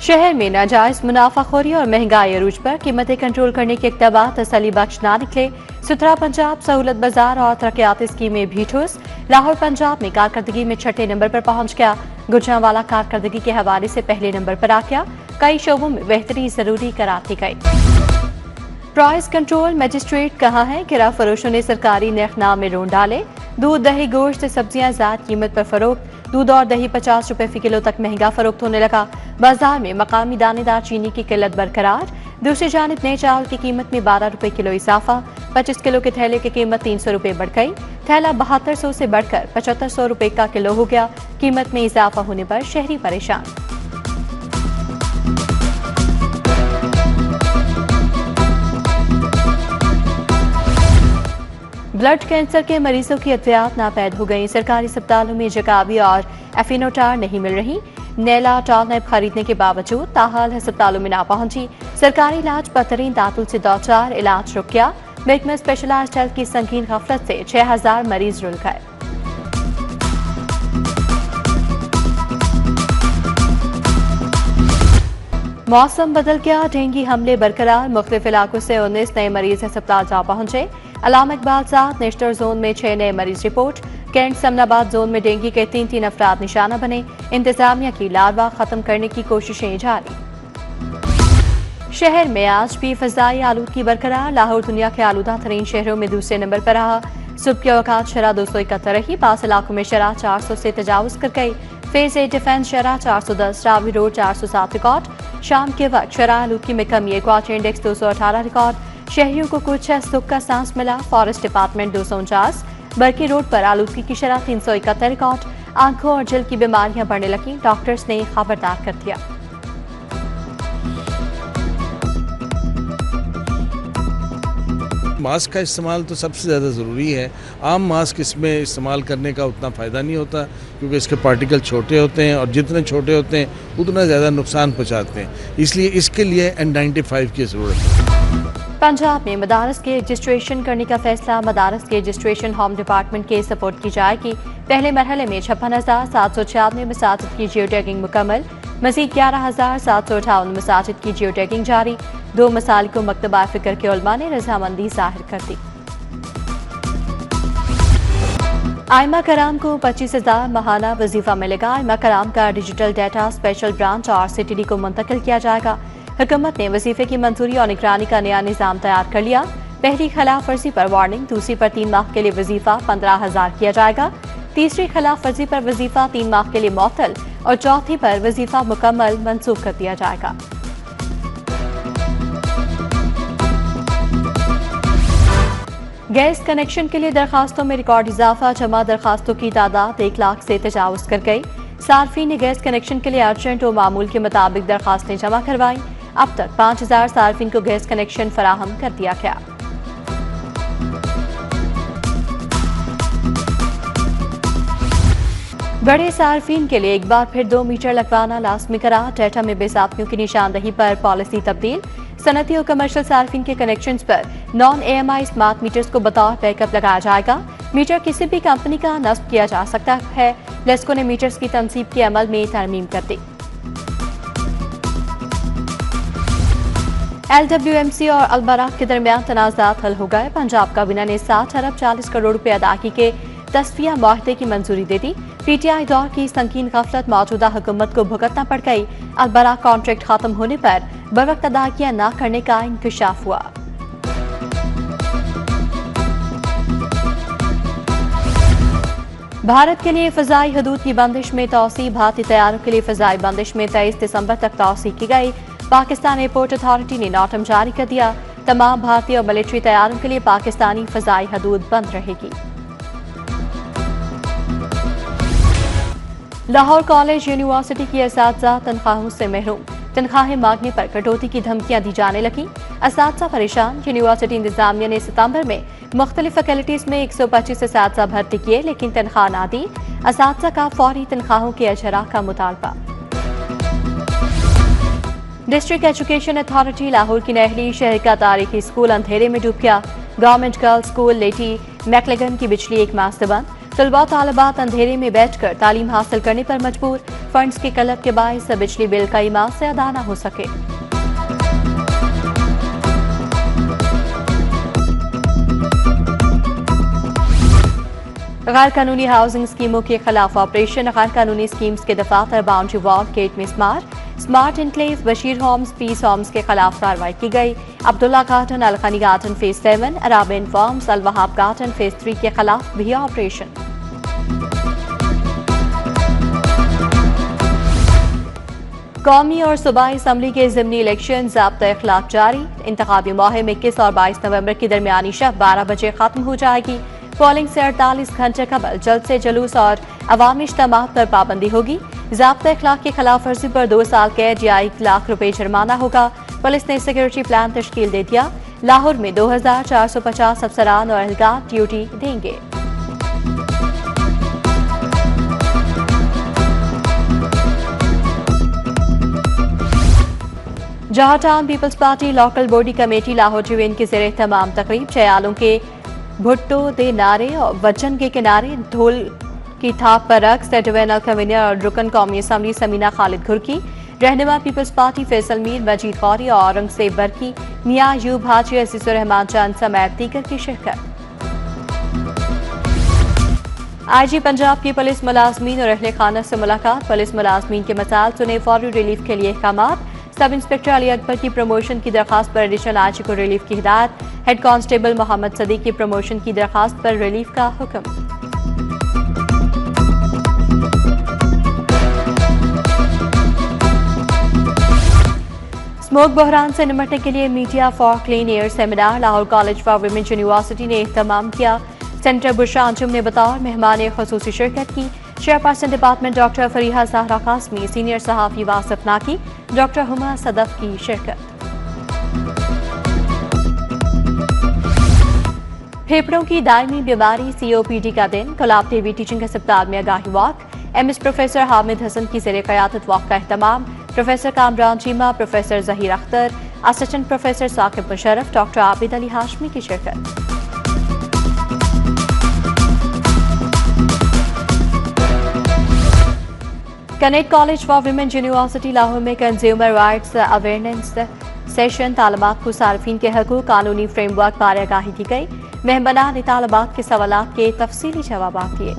शहर में नाजायज मुनाफाखोरी और महंगाई अरूज पर कीमतें कंट्रोल करने के इक़दामात तसल्ली बख्श ना निकले। सुथरा पंजाब, सहूलत बाजार और तरक्याती स्कीमें भी ठोस। लाहौर पंजाब में कारकर्दगी में छठे नंबर पर पहुंच गया। गुजरांवाला कारकर्दगी के हवाले से पहले नंबर पर आ गया। कई शोबों में बेहतरी जरूरी करार दी गई। प्राइस कंट्रोल मजिस्ट्रेट कहा है कि फरोशों ने सरकारी नरखनाम में रोन डाले। दूध, दही, गोश्त, सब्जियां ज़ायद कीमत पर फरोख्त। दूध और दही 50 रुपए फी किलो तक महंगा फरोख्त होने लगा। बाजार में मकामी दानेदार चीनी की किल्लत बरकरार। दूसरी जानिब नए चावल की कीमत में 12 रुपए किलो इजाफा। 25 किलो के थैले की कीमत 300 रुपए बढ़ गई। थैला 7200 से बढ़कर 7500 रुपए का किलो हो गया। कीमत में इजाफा होने पर शहरी परेशान। ब्लड कैंसर के मरीजों की अद्वियात नापैद हो गई। सरकारी अस्पतालों में जकावी और एफिनोटार नहीं मिल रही। नैला टालनेब खरीदने के बावजूद ताहाल अस्पतालों में ना पहुंची। सरकारी इलाज बदतरीन तातुल से दौचार, इलाज रुक गया। महकमा स्पेशलाइज्ड हेल्थ की संगीन गफलत से 6000 मरीज रुल गए। मौसम बदल गया, डेंगू हमले बरकरार। मुख्तलिफ इलाकों से 19 नए मरीज अस्पताल जा पहुंचे। अलामा इकबाल साहब नेशनल जोन में 6 नए मरीज रिपोर्ट। कैंट समनाबाद जोन में डेंगू के 3 अफराद निशाना बने। इंतजामिया की लार्वा खत्म करने की कोशिशें जारी। शहर में आज भी फजाई आलूदगी बरकरार। लाहौर दुनिया के आलूदा तरीन शहरों में दूसरे नंबर पर रहा। सुबह के वक़्त शरह 271 रही। पास इलाकों में शरह 400 से तजावुज कर गई। फेज ए डिफेंस शरह 410, रावी रोड 407 रिकॉर्ड। शाम के वक्त शरह आलूदगी में कमी, क्वार्टर इंडेक्स 218 रिकॉर्ड। शहरियों को कुछ सुख का सांस मिला। फॉरेस्ट डिपार्टमेंट 249, बरकी रोड पर आलूदगी की शरह 371 रिकॉर्ड। आंखों और जल की बीमारियां बढ़ने लगी। डॉक्टर्स ने खबरदार कर दिया। मास्क का इस्तेमाल तो सबसे ज़्यादा ज़रूरी है। आम मास्क इसमें इस्तेमाल करने का उतना फ़ायदा नहीं होता, क्योंकि इसके पार्टिकल छोटे होते हैं और जितने छोटे होते हैं उतना ज़्यादा नुकसान पहुँचाते हैं। इसलिए इसके लिए N95 की ज़रूरत है। पंजाब में मदारस के रजिस्ट्रेशन करने का फैसला। मदारस के रजिस्ट्रेशन होम डिपार्टमेंट के सपोर्ट की जाएगी। पहले मरहले में 56,796 मसाजिद की जियो टैगिंग मुकम्मल। मजीद 11,758 मसाजिद की जियो टैगिंग जारी। 2 मसालिक को मकतबा फिक्र के उलमा ने रजामंदी जाहिर कर दी। आइमा कराम को 25,000 माहाना वजीफा मिलेगा। आइमा कराम का डिजिटल डाटा स्पेशल ब्रांच और CTD को मुंतकिल किया जाएगा। हुकूमत ने वजीफे की मंजूरी और निगरानी का नया निज़ाम तैयार कर लिया। पहली खिलाफ वर्जी पर वार्निंग, दूसरी पर 3 माह के लिए वजीफा 15,000 किया जाएगा। तीसरी खिलाफ वर्जी पर वजीफा 3 माह के लिए मुअत्तल और चौथी पर वजीफा मुकम्मल मंसूख कर दिया जाएगा। गैस कनेक्शन के लिए दरखास्तों में रिकॉर्ड इजाफा। जमा दरखास्तों की तादाद 1 लाख से तजावुज कर गई। सार्फिन ने गैस कनेक्शन के लिए अर्जेंट और मामूल के मुताबिक दरखास्तें जमा करवाई। अब तक 5000 सार्फिन को गैस कनेक्शन फराहम कर दिया गया। बड़े सार्फिन के लिए एक बार फिर 2 मीटर लगवाना लाजमी करार। डेटा में बेसाबियों की निशानदही पर पॉलिसी तब्दील। सनती और कमर्शियल सार्फिन के कनेक्शन पर नॉन AMI स्मार्ट मीटर्स को बतौर बैकअप लगाया जाएगा। मीटर किसी भी कंपनी का नस्ब किया जा सकता है। लेस्को ने मीटर्स की तनसीब के अमल में तरमीम कर दी। LWMC और अलबराक के दरमियान तनाज़ात हल हो गए। पंजाब काबीना ने 60 अरब 40 करोड़ रुपए अदायगी के तस्फिया मुआहदे की मंजूरी दे दी। PTI दौर की संगीन गफलत मौजूदा हुकूमत को भुगतना पड़ गई। अलबराक कॉन्ट्रैक्ट खत्म होने पर बवक्त अदायगियां न करने का इंकशाफ हुआ। भारत के लिए फजाई हदूद की बंदिश में तौसी। भारतीय तैयारों के लिए फजाई बंदिश में 23 दिसंबर तक तौसी की गई। पाकिस्तान एयरपोर्ट अथॉरिटी ने नोटम जारी कर दिया। तमाम भारतीय और मिलिट्री तैयारों के लिए पाकिस्तानी फजाई हदूद बंद रहेगी। लाहौर कॉलेज यूनिवर्सिटी की असातिज़ा तनख्वाहों से महरूम। तनख्वाहें मांगने पर कटौती की धमकियां दी जाने लगी। असातिज़ा परेशान। यूनिवर्सिटी इंतजामिया ने सितंबर में मुख्तलिफ फैकल्टीज में 125 असातिज़ा भर्ती किए, लेकिन तनख्वाह ना दी। असातिज़ा का फौरी तनख्वाहों के अजरा का मुतालबा। डिस्ट्रिक्ट एजुकेशन अथॉरिटी लाहौर की नहली शहर का तारीखी स्कूल अंधेरे में डूब गया। गवर्नमेंट गर्ल्स स्कूल लेटी मैकलेगन की बिजली 1 माह से बंद। तलबा तालिबात अंधेरे में बैठकर तालीम हासिल करने पर मजबूर, फंड्स की कलत के बायस बिजली बिल कई माह से अदा न हो सके। गैर कानूनी हाउसिंग स्कीमों के खिलाफ ऑपरेशन, गैर कानूनी स्कीम्स के दफातर बाउंड्री वॉल गेट में smart enclave, Bashir homes, peace homes के खिलाफ कार्रवाई की गई। अब्दुल्ला गार्डन, अलखनी गार्डन फेज 7, अराबिन farms, Al Wahab garden phase 3 के खिलाफ भी ऑपरेशन। कौमी और सूबाई असम्बली के ज़िमनी इलेक्शन ज़ाब्ता इखलाक जारी। इंतखाबी मुहिम 21 और 22 नवंबर की दरमियानी शब 12 बजे खत्म हो जाएगी। पोलिंग से 48 घंटे कबल जल्द से जुलूस और अवामी इज्तिमात पर पाबंदी होगी। ज़ाब्ता इखलाक की खिलाफ वर्जी पर 2 साल कैद या 1 लाख रुपए जुर्माना होगा। पुलिस ने सिक्योरिटी प्लान तश्कील दे दिया। लाहौर में 2450 अफसरान और एहलकार ड्यूटी देंगे। जहां town people's party local body committee Lahore division की ज़ेरे तमाम तकरीब चयालों के भुट्टो दे नारे और वचन के किनारे ढोल की थाप पर रक्स, डिवीजनल कन्वीनर और रुकन कौमी असम्बली समीना खालिद घुरकी, रहनुमा पीपल्स पार्टी फैसल मीर, मजीद गौरी और औरंगजेब बरकी, मियां यूब हाजी, अजीजुर रहमान चंद समेत दीगर की शिरकत। IG पंजाब की पुलिस मुलाजमीन और अहले खाना से मुलाकात, पुलिस मुलाजमीन के मसाइल सुने, फौरी रिलीफ के लिए अहकामात। सब इंस्पेक्टर अली अकबर की प्रमोशन की दरखास्त पर एडिशनल IG को रिलीफ की हिदायत। हेड कांस्टेबल मोहम्मद सदीक की प्रमोशन की दरखास्त पर रिलीफ का हुक्म। स्मोक बहरान से निपटने के लिए media for clean air seminar Lahore college for women university ने एहतमाम किया। सेंटर बुशरा अंजुम ने बतौर मेहमान खुसूसी शिरकत की। Chairperson department doctor Fariha Zahra Qasmi, senior सहाफ़ी वासिफ नाकी, डॉक्टर हुमा सदफ की शिरकत। फेफड़ों की दायमी बीमारी COPD का दिन, गुलाब टीवी टीचिंग अस्पताल में आगाही walk. MS professor Hamid Hasan की ज़ेरे क़यादत वॉक का एहतमाम। Professor Kamran Cheema, professor Zaheer Akhtar, assistant professor Saqib Musharraf, doctor Abid Ali Hashmi की शिरकत। Kinnaird college for women university Lahore में कंज्यूमर राइट्स अवेयरनेस सेशन, तालिबात को सार्फिन के हकूक़ कानूनी फ्रेमवर्क बारे आगाही दी गई। मेहमाना ने तालिबात के सवालात के तफसीली जवाब दिए।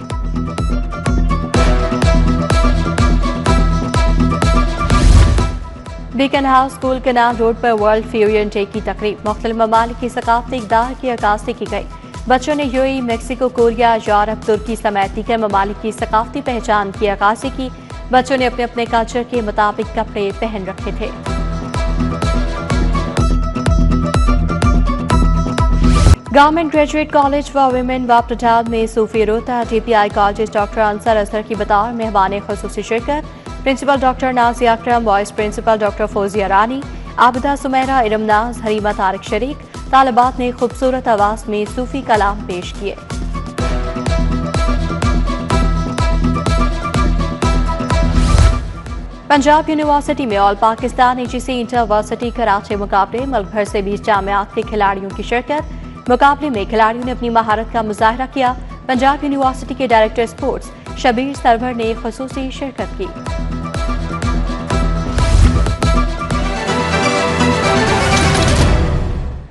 Beacon house school canal road पर वर्ल्ड फ्यूरियन डे की तकरीब, मुख्तलिफ ममालिक की सकाफती इक़दार की अक्कासी की गई। बच्चों ने UAE, मैक्सिको, कोरिया, यूरोप, तुर्की समेत दीगर ममालिक की सकाफती पहचान की अक्कासी की। बच्चों ने अपने अपने कल्चर के मुताबिक कपड़े पहन रखे थे। Government graduate college for women वापटाल में सूफी रोता, TPI कॉलेज डॉक्टर अंसर असर की बतौर मेहमान खुसूसी शिरकत। प्रिंसिपल डॉक्टर नाजिया अकरम, वाइस प्रिंसिपल डॉक्टर फौजिया रानी, आबिदा सुमेरा, इरमनाज, हरीमा तारिक शरीक। तालिबात ने खूबसूरत आवाज में सूफी कलाम पेश किए। पंजाब यूनिवर्सिटी में all Pakistan AGC interversity Karachi मुकाबले, मुल्क भर से 20 जामियात के खिलाड़ियों की शिरकत। मुकाबले में खिलाड़ियों ने अपनी महारत का मुजाहरा किया। पंजाब यूनिवर्सिटी के डायरेक्टर स्पोर्ट्स शबीर सरवर ने खुसूसी शिरकत की।